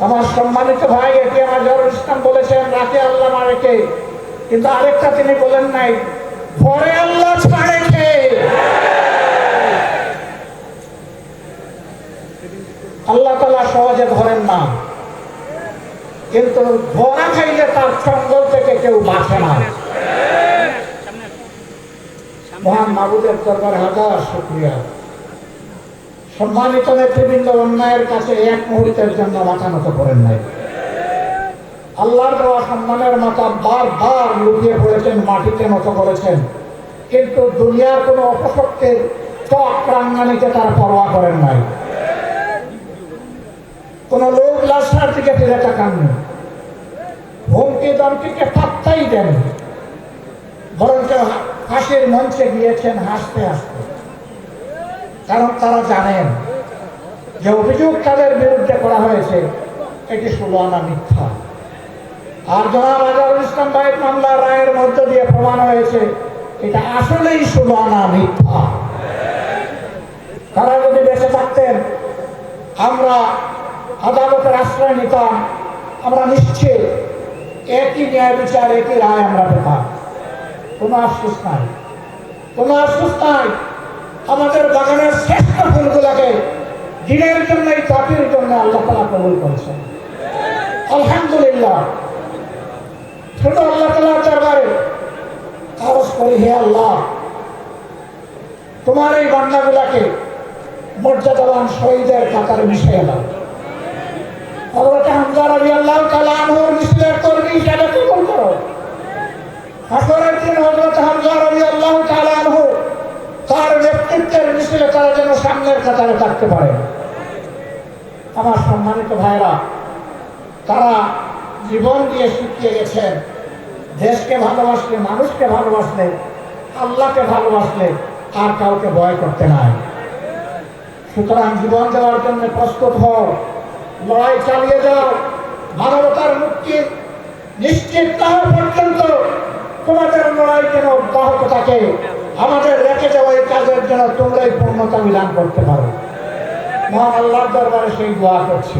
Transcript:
আমার সম্মানিত ভাই এটিএম আজহারুল ইসলাম বলেছেন রাখে আল্লাহ মারেকে, কিন্তু আরেকটা তিনি বলেন নাই পরে আল্লাহ ছাড়ে কে। আল্লাহ তাআলা সহজে ধরেন না, কিন্তু ধরা খাইলে তার চঙ্গল থেকে কেউ বাঁচে না। মহান মাবুদের দরবারে হাজার শুকরিয়া। সম্মানিত নেতৃবৃন্দ অন্যায়ের কাছে এক মুহূর্তের জন্য মাথা নত করেন নাই। আল্লাহর দেওয়া সম্মানের মাথা বারবার লুকিয়ে পড়েছেন, মাটিতে নত করেছেন, কিন্তু দুনিয়ার কোনো অপশক্তির চক প্রাঙ্গানিকে তার পরোয়া করেন নাই। কোন লোক লাশার দিকে ফিরে তাকাননি, হুমকি দমকিকে পাত্তাই দেন, বরঞ্চ হাসির মঞ্চে গিয়েছেন হাসতে হাসতে। কারণ তারা জানেন যে অভিযোগ তাদের বিরুদ্ধে করা হয়েছে এটি 16 আনা মিথ্যা। আর জনাব আজহারুল ইসলাম ভাইয়ের মামলা রায়ের মধ্য দিয়ে প্রমাণ হয়েছে এটা আসলেই 16 আনা মিথ্যা। তারা যদি বেঁচে থাকতেন আমরা আদালতের আশ্রয় নিতাম, আমরা নিশ্চিত একই ন্যায় বিচার একই রায় আমরা পেতাম। কোনো আফসোস নাই, কোনো আফসোস নাই। আমাদের বাগানের শ্রেষ্ঠ ফুলগুলাকে দিনের জন্য এই জাতির জন্য আল্লাহ তাআলা কবুল করেছেন, আলহামদুলিল্লাহ। ছোট আল্লাহ তাআলার দরবারে আরজ করি, হে আল্লাহ তোমার এই বান্দাগুলাকে মর্যাদাবান শহীদের কাতারে মিশিয়ে দাও। হযরত হামজা রাদিয়াল্লাহু তাআলা আনহুর মিছিলের কর্মী হিসেবে কবুল করো। হাসরের দিন হযরত হামজা রাদিয়াল্লাহু তাআলা আনহু তার নেতৃত্বের মিছিলে তারা যেন সামনের কাতারে থাকতে পারে। আমার সম্মানিত ভাইরা, তারা জীবন দিয়ে শিখিয়ে গেছেন দেশকে ভালোবাসলে, মানুষকে ভালোবাসলে, আল্লাহকে ভালোবাসলে আর কাউকে ভয় করতে নাই। সুতরাং জীবন দেওয়ার জন্য প্রস্তুত হও, লড়াই চালিয়ে যাও। মানবতার মুক্তি নিশ্চিত না হওয়া পর্যন্ত তোমাদের লড়াই যেন অব্যাহত থাকে। আমাদের রেখে যাওয়া এই কাজের জন্য তোমরাই পূর্ণতা বিধান করতে পারো। মহান আল্লাহর দরবারে সেই দোয়া করছি।